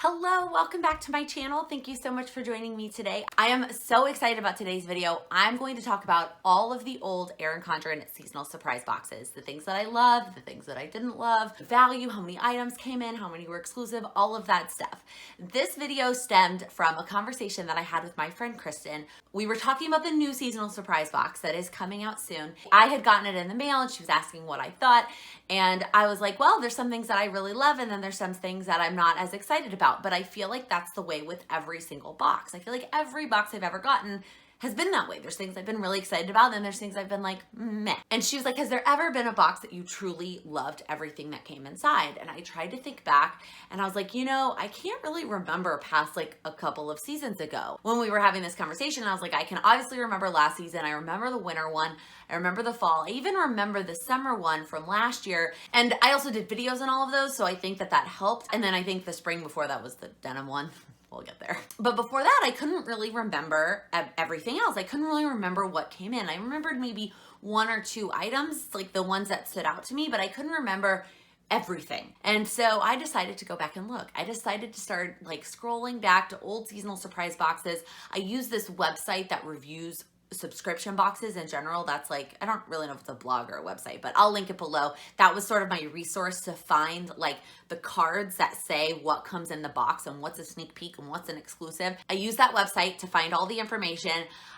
Hello, welcome back to my channel. Thank you so much for joining me today. I am so excited about today's video. I'm going to talk about all of the old Erin Condren seasonal surprise boxes, the things that I love, the things that I didn't love, the value, how many items came in, how many were exclusive, all of that stuff. This video stemmed from a conversation that I had with my friend Kristen. We were talking about the new seasonal surprise box that is coming out soon. I had gotten it in the mail and she was asking what I thought. And I was like, well, there's some things that I really love and then there's some things that I'm not as excited about. But I feel like that's the way with every single box. I feel like every box I've ever gotten has been that way. There's things I've been really excited about, and there's things I've been like, meh. And she was like, has there ever been a box that you truly loved everything that came inside? And I tried to think back, and I was like, I can't really remember past like a couple of seasons ago. When we were having this conversation, I was like, I can obviously remember last season. I remember the winter one. I remember the fall. I even remember the summer one from last year. And I also did videos on all of those, so I think that helped. And then I think the spring before that was the denim one. We'll get there. But before that, I couldn't really remember everything else. I couldn't really remember what came in. I remembered maybe one or two items, like the ones that stood out to me, but I couldn't remember everything. And so I decided to go back and look. I decided to start like scrolling back to old seasonal surprise boxes. I use this website that reviews subscription boxes in general. That's like, I don't really know if it's a blog or a website, but I'll link it below. That was sort of my resource to find like the cards that say what comes in the box and what's a sneak peek and what's an exclusive. I used that website to find all the information.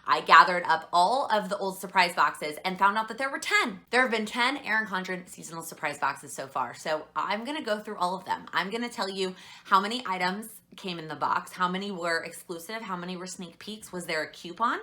I gathered up all of the old surprise boxes and found out that there were 10. There have been 10 Erin Condren seasonal surprise boxes so far. So I'm gonna go through all of them. I'm gonna tell you how many items came in the box, how many were exclusive, how many were sneak peeks, was there a coupon?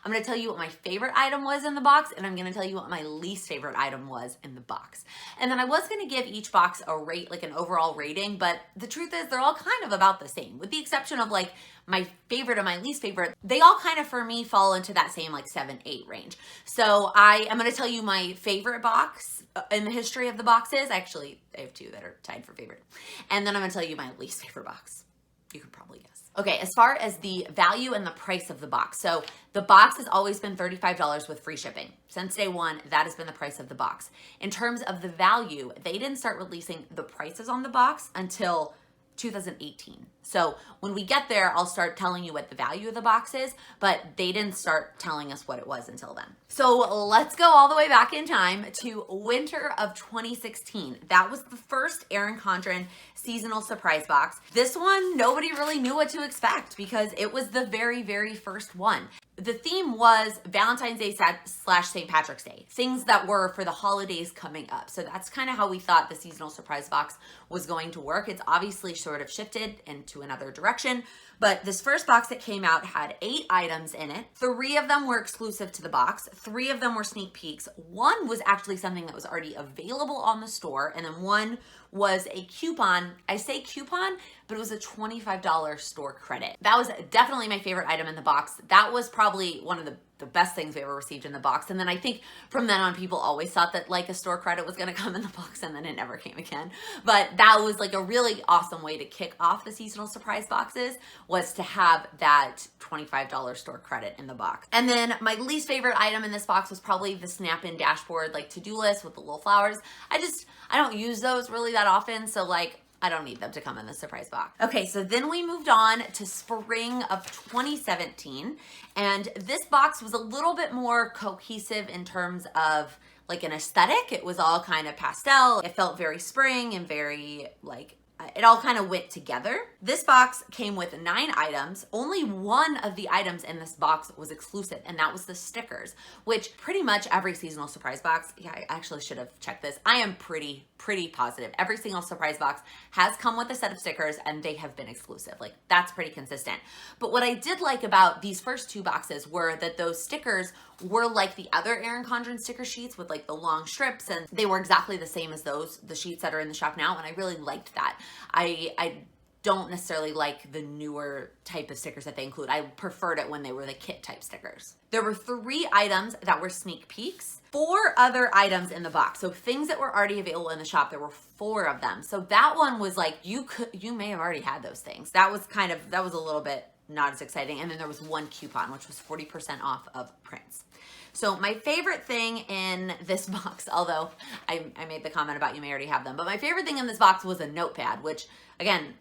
I'm gonna tell you what my favorite item was in the box, and I'm gonna tell you what my least favorite item was in the box. And then I was gonna give each box a rate, like an overall rating, but the truth is they're all kind of about the same, with the exception of like my favorite and my least favorite. They all kind of, for me, fall into that same like 7, 8 range. So I am gonna tell you my favorite box in the history of the boxes. Actually, I have 2 that are tied for favorite. And then I'm gonna tell you my least favorite box. You could probably guess. Okay, as far as the value and the price of the box. So the box has always been $35 with free shipping. Since day one, that has been the price of the box. In terms of the value, they didn't start releasing the prices on the box until 2018. So when we get there, I'll start telling you what the value of the box is, but they didn't start telling us what it was until then. So let's go all the way back in time to winter of 2016. That was the first Erin Condren seasonal surprise box. This one, nobody really knew what to expect because it was the very, very first one. The theme was Valentine's Day / St. Patrick's Day, things that were for the holidays coming up. So that's kind of how we thought the seasonal surprise box was going to work. It's obviously sort of shifted into another direction, but this first box that came out had 8 items in it. 3 of them were exclusive to the box. 3 of them were sneak peeks. 1 was actually something that was already available on the store, and then 1 was a coupon. I say coupon, but it was a $25 store credit. That was definitely my favorite item in the box. That was probably one of the best things we ever received in the box. And then I think from then on, people always thought that like a store credit was gonna come in the box, and then it never came again. But that was like a really awesome way to kick off the seasonal surprise boxes, was to have that $25 store credit in the box. And then my least favorite item in this box was probably the snap-in dashboard, like to-do list with the little flowers. I don't use those really that often, so like, I don't need them to come in the surprise box. Okay, so then we moved on to spring of 2017, and this box was a little bit more cohesive in terms of like an aesthetic. It was all kind of pastel. It felt very spring and very like, it all kind of went together. This box came with 9 items. Only 1 of the items in this box was exclusive, and that was the stickers, which pretty much every seasonal surprise box, yeah, I actually should have checked this. I am pretty positive every single surprise box has come with a set of stickers, and they have been exclusive. Like, that's pretty consistent. But what I did like about these first 2 boxes were that those stickers were like the other Erin Condren sticker sheets with like the long strips, and they were exactly the same as the sheets that are in the shop now, and I really liked that. I don't necessarily like the newer type of stickers that they include. I preferred it when they were the kit type stickers. There were 3 items that were sneak peeks, 4 other items in the box. So things that were already available in the shop, there were 4 of them. So that one was like, you may have already had those things. That was a little bit not as exciting. And then there was 1 coupon, which was 40% off of prints. So my favorite thing in this box, although I made the comment about you may already have them, but my favorite thing in this box was a notepad, which again,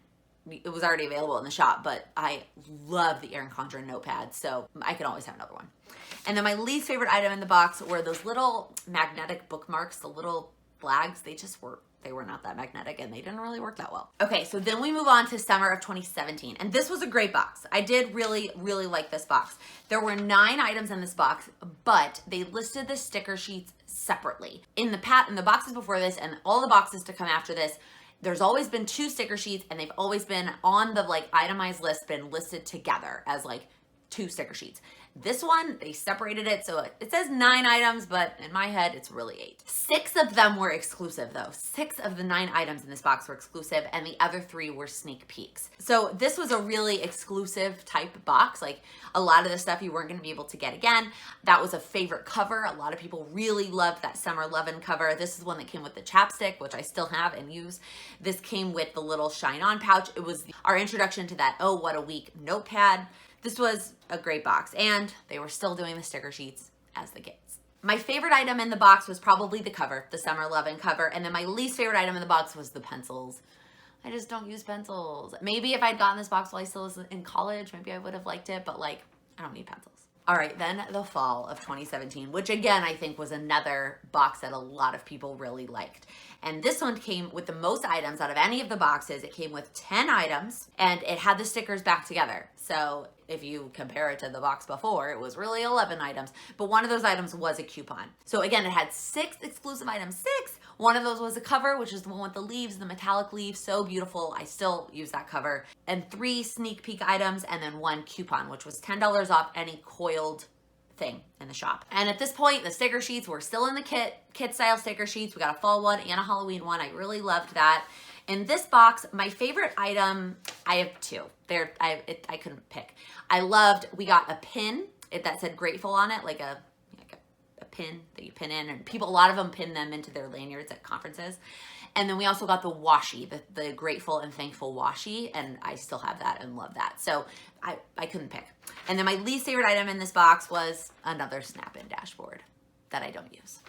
it was already available in the shop, but I love the Erin Condren notepad, so I can always have another one. And then my least favorite item in the box were those little magnetic bookmarks, the little flags. They were not that magnetic and they didn't really work that well. Okay, so then we move on to summer of 2017. And this was a great box. I did really, really like this box. There were 9 items in this box, but they listed the sticker sheets separately. In the boxes before this and all the boxes to come after this, there's always been 2 sticker sheets and they've always been on the like itemized list, been listed together as like 2 sticker sheets. This one, they separated it, so it says 9 items, but in my head, it's really 8. 6 of them were exclusive though. 6 of the 9 items in this box were exclusive, and the other 3 were sneak peeks. So this was a really exclusive type box. Like a lot of the stuff you weren't gonna be able to get again. That was a favorite cover. A lot of people really loved that Summer Lovin' cover. This is one that came with the chapstick, which I still have and use. This came with the little shine on pouch. It was our introduction to that Oh What a Week notepad. This was a great box, and they were still doing the sticker sheets as the kids. My favorite item in the box was probably the cover, the Summer Lovin' cover, and then my least favorite item in the box was the pencils. I just don't use pencils. Maybe if I'd gotten this box while I still was in college, maybe I would have liked it, but like, I don't need pencils. All right, then the fall of 2017, which again, I think was another box that a lot of people really liked. And this one came with the most items out of any of the boxes. It came with 10 items and it had the stickers back together. So if you compare it to the box before, it was really 11 items, but one of those items was a coupon. So again, it had 6 exclusive items, 6. One of those was a cover, which is the one with the leaves, the metallic leaves, so beautiful. I still use that cover. And 3 sneak peek items, and then 1 coupon, which was $10 off any coiled thing in the shop. And at this point, the sticker sheets were still in the kit style sticker sheets. We got a fall one and a Halloween one. I really loved that. In this box, my favorite item, I have 2. I couldn't pick. We got a pin that said grateful on it, like a pin that you pin in, and a lot of them pin them into their lanyards at conferences. And then we also got the washi, the grateful and thankful washi, and I still have that and love that. So I couldn't pick. And then my least favorite item in this box was another snap-in dashboard that I don't use.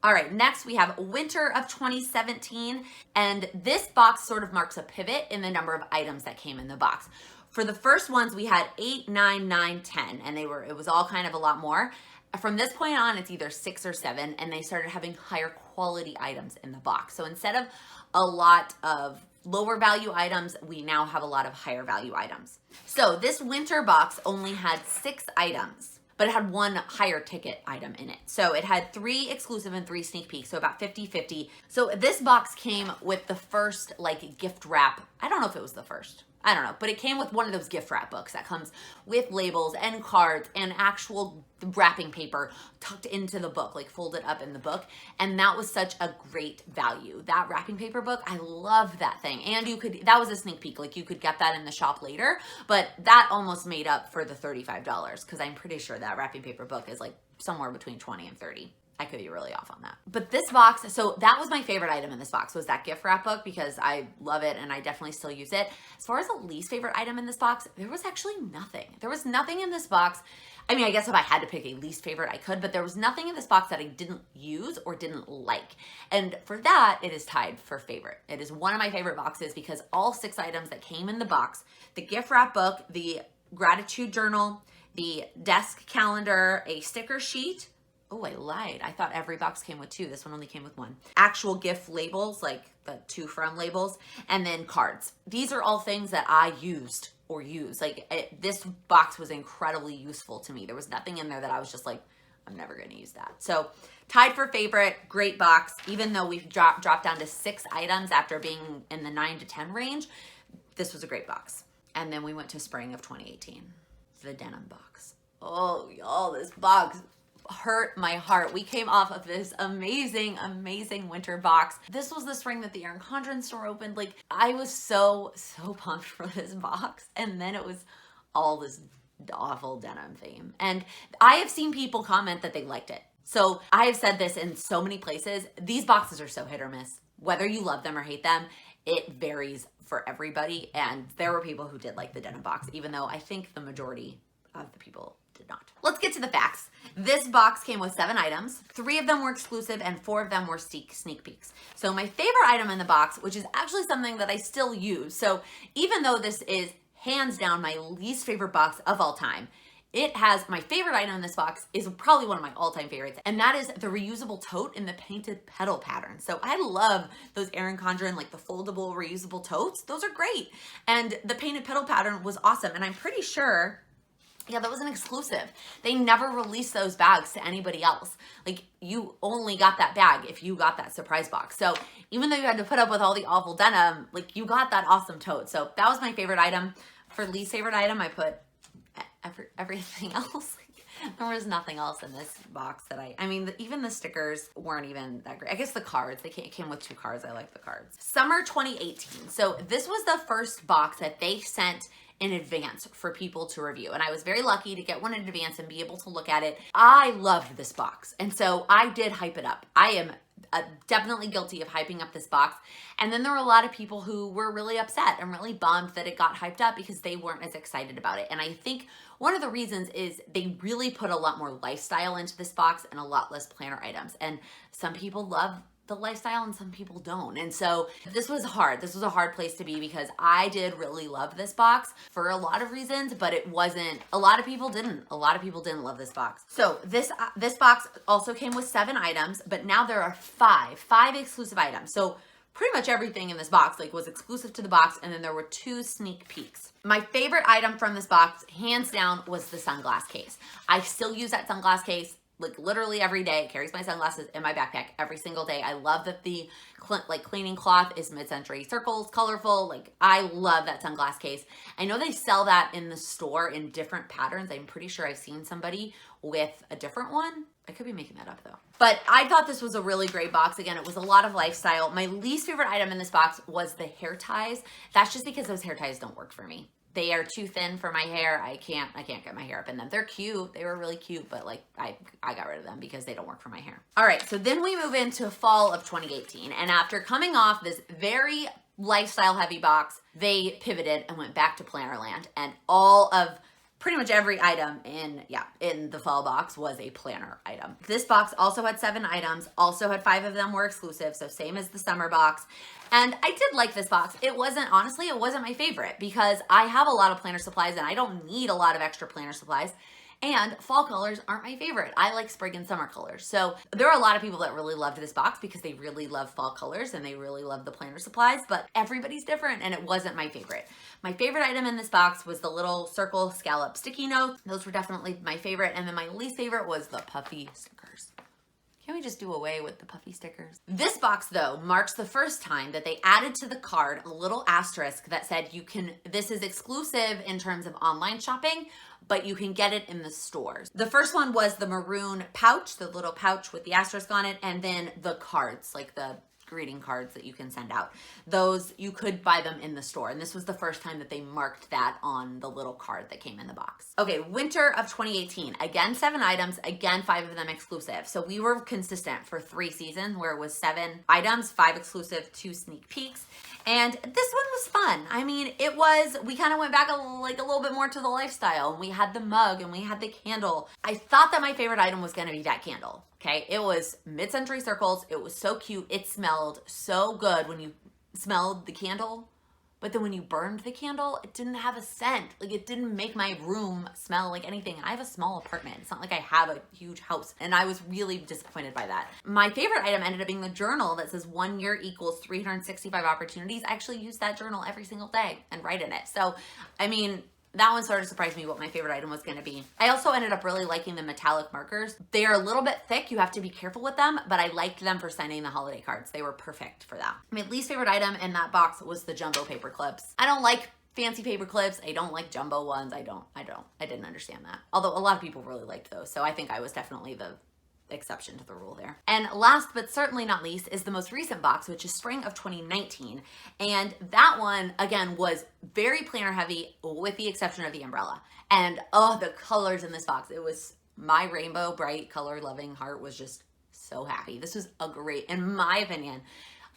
All right, next we have winter of 2017, and this box sort of marks a pivot in the number of items that came in the box. For the first ones, we had 8, 9, 9, 10, and it was all kind of a lot more. From this point on, it's either 6 or 7, and they started having higher quality items in the box. So instead of a lot of lower value items, we now have a lot of higher value items. So this winter box only had 6 items, but it had 1 higher ticket item in it. So it had 3 exclusive and 3 sneak peeks, so about 50-50. So this box came with the first like gift wrap. I don't know if it was the first. I don't know, but it came with one of those gift wrap books that comes with labels and cards and actual wrapping paper tucked into the book, like folded up in the book. And that was such a great value. That wrapping paper book, I love that thing. And that was a sneak peek, like you could get that in the shop later, but that almost made up for the $35 because I'm pretty sure that wrapping paper book is like somewhere between 20 and 30. I could be really off on that. But this box, so that was my favorite item in this box, was that gift wrap book, because I love it and I definitely still use it. As far as the least favorite item in this box, there was actually nothing. There was nothing in this box. I mean, I guess if I had to pick a least favorite, I could, but there was nothing in this box that I didn't use or didn't like. And for that, it is tied for favorite. It is one of my favorite boxes because all 6 items that came in the box, the gift wrap book, the gratitude journal, the desk calendar, a sticker sheet. Oh, I lied. I thought every box came with 2. This one only came with 1. Actual gift labels, like the to from labels, and then cards. These are all things that I used or use. Like this box was incredibly useful to me. There was nothing in there that I was just like, I'm never going to use that. So tied for favorite, great box. Even though we've dropped down to 6 items after being in the 9 to 10 range, this was a great box. And then we went to spring of 2018, the denim box. Oh, y'all, this box hurt my heart. We came off of this amazing winter box. This was the spring that the Erin Condren store opened. Like, I was so pumped for this box, and then it was all this awful denim theme. And I have seen people comment that they liked it. So I have said this in so many places. These boxes are so hit or miss. Whether you love them or hate them, it varies for everybody. And there were people who did like the denim box, even though I think the majority of the people did not. Let's get to the facts. This box came with 7 items. 3 of them were exclusive and 4 of them were sneak peeks. So my favorite item in the box, which is actually something that I still use. So even though this is hands down my least favorite box of all time, it has my favorite item in this box is probably one of my all-time favorites, and that is the reusable tote in the painted petal pattern. So I love those Erin Condren, like the foldable reusable totes. Those are great. And the painted petal pattern was awesome. And I'm pretty sure, yeah, that was an exclusive. They never released those bags to anybody else. Like, you only got that bag if you got that surprise box. So even though you had to put up with all the awful denim, like, you got that awesome tote. So that was my favorite item. For least favorite item, I put everything else. There was nothing else in this box that I mean, even the stickers weren't even that great. I guess the cards, it came with 2 cards. I like the cards. Summer 2018. So this was the first box that they sent in advance for people to review. And I was very lucky to get one in advance and be able to look at it. I loved this box. And so I did hype it up. I am definitely guilty of hyping up this box. And then there were a lot of people who were really upset and really bummed that it got hyped up because they weren't as excited about it. And I think one of the reasons is they really put a lot more lifestyle into this box and a lot less planner items. And some people love the lifestyle and some people don't. And so this was hard. This was a hard place to be because I did really love this box for a lot of reasons, but it wasn't, a lot of people didn't. A lot of people didn't love this box. So this box also came with 7 items, but now there are 5 exclusive items. So pretty much everything in this box was exclusive to the box, and then there were 2 sneak peeks. My favorite item from this box, hands down, was the sunglass case. I still use that sunglass case literally every day. It carries my sunglasses in my backpack every single day. I love that the cleaning cloth is mid-century circles, colorful. I love that sunglass case. I know they sell that in the store in different patterns. I'm pretty sure I've seen somebody with a different one. I could be making that up though. But I thought this was a really great box. Again, it was a lot of lifestyle. My least favorite item in this box was the hair ties. That's just because those hair ties don't work for me. They are too thin for my hair. I can't get my hair up in them. They're cute. They were really cute, but I got rid of them because they don't work for my hair. All right, so then we move into fall of 2018. And after coming off this very lifestyle heavy box, they pivoted and went back to Plannerland. And all of pretty much every item in the fall box was a planner item. This box also had 7 items, also had 5 of them were exclusive, so same as the summer box. And I did like this box. Honestly, it wasn't my favorite because I have a lot of planner supplies and I don't need a lot of extra planner supplies. And fall colors aren't my favorite. I like spring and summer colors. So there are a lot of people that really loved this box because they really love fall colors and they really love the planner supplies, but everybody's different and it wasn't my favorite. My favorite item in this box was the little circle scallop sticky notes. Those were definitely my favorite. And then my least favorite was the puffy stickers. Can we just do away with the puffy stickers? This box though marks the first time that they added to the card a little asterisk that said this is exclusive in terms of online shopping, but you can get it in the stores. The first one was the maroon pouch, the little pouch with the asterisk on it, and then the cards, like the greeting cards that you can send out. Those, you could buy them in the store. And this was the first time that they marked that on the little card that came in the box. Okay, winter of 2018. Again, 7 items, again, 5 of them exclusive. So we were consistent for 3 seasons where it was 7 items, 5 exclusive, 2 sneak peeks. And this one was fun. I mean, we kind of went back a little bit more to the lifestyle. And we had the mug and we had the candle. I thought that my favorite item was gonna be that candle. Okay, it was mid-century circles. It was so cute. It smelled so good when you smelled the candle, but then when you burned the candle, it didn't have a scent. It didn't make my room smell like anything. I have a small apartment. It's not like I have a huge house, and I was really disappointed by that. My favorite item ended up being the journal that says 1 year equals 365 opportunities. I actually use that journal every single day and write in it. So, I mean, that one sort of surprised me what my favorite item was gonna be. I also ended up really liking the metallic markers. They are a little bit thick, you have to be careful with them, but I liked them for signing the holiday cards. They were perfect for that. My least favorite item in that box was the jumbo paper clips. I don't like fancy paper clips. I don't like jumbo ones. I didn't understand that. Although a lot of people really liked those, so I think I was definitely the exception to the rule there. And last but certainly not least is the most recent box, which is spring of 2019. And that one, again, was very planner heavy with the exception of the umbrella. And oh, the colors in this box. It was my rainbow bright color loving heart was just so happy. This was a great, in my opinion,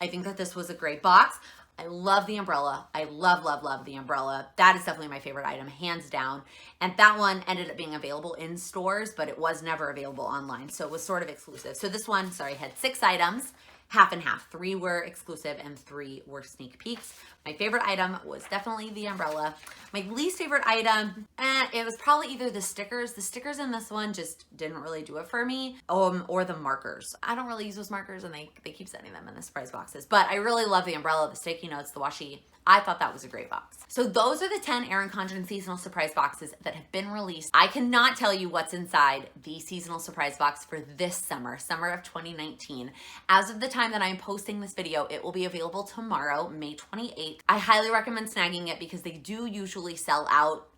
I think that this was a great box. I love the umbrella. I love, love, love the umbrella. That is definitely my favorite item, hands down. And that one ended up being available in stores, but it was never available online. So it was sort of exclusive. So this one, sorry, had 6 items, half and half. 3 were exclusive and 3 were sneak peeks. My favorite item was definitely the umbrella. My least favorite item, it was probably either the stickers. The stickers in this one just didn't really do it for me, or the markers. I don't really use those markers, and they keep sending them in the surprise boxes. But I really love the umbrella, the sticky notes, the washi. I thought that was a great box. So those are the 10 Erin Condren seasonal surprise boxes that have been released. I cannot tell you what's inside the seasonal surprise box for this summer, summer of 2019. As of the time that I'm posting this video, it will be available tomorrow, May 28th. I highly recommend snagging it because they do usually sell out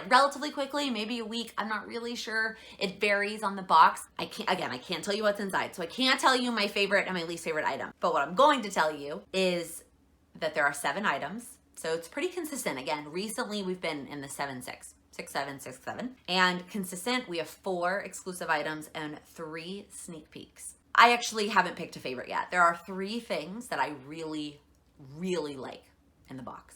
relatively quickly, maybe a week. I'm not really sure. It varies on the box. I can't tell you what's inside. So I can't tell you my favorite and my least favorite item. But what I'm going to tell you is that there are 7 items. So it's pretty consistent. Again, recently we've been in the 7-6. 6-7, 6-7. And consistent, we have 4 exclusive items and 3 sneak peeks. I actually haven't picked a favorite yet. There are 3 things that I really, really like in the box.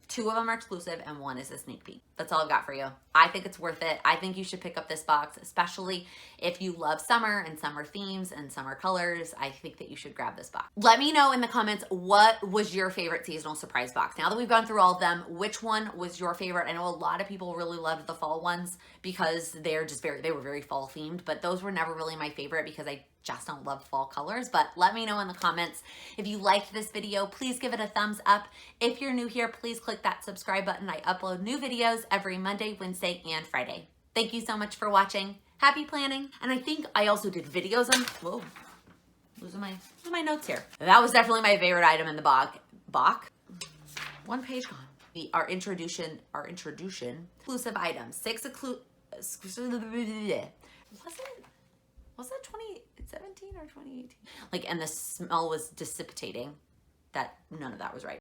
2 of them are exclusive and 1 is a sneak peek. That's all I've got for you. I think it's worth it. I think you should pick up this box, especially if you love summer and summer themes and summer colors. I think that you should grab this box. Let me know in the comments, what was your favorite seasonal surprise box? Now that we've gone through all of them, which one was your favorite? I know a lot of people really loved the fall ones because they were very fall themed, but those were never really my favorite because I just don't love fall colors. But let me know in the comments. If you liked this video, please give it a thumbs up. If you're new here, please click that subscribe button. I upload new videos every Monday, Wednesday, and Friday. Thank you so much for watching. Happy planning. And I think I also did videos on, whoa, losing my notes here. That was definitely my favorite item in the box. One page gone. Our introduction, exclusive items. 6 exclusive, was that 2017 or 2018? Like, and the smell was dissipating. None of that was right.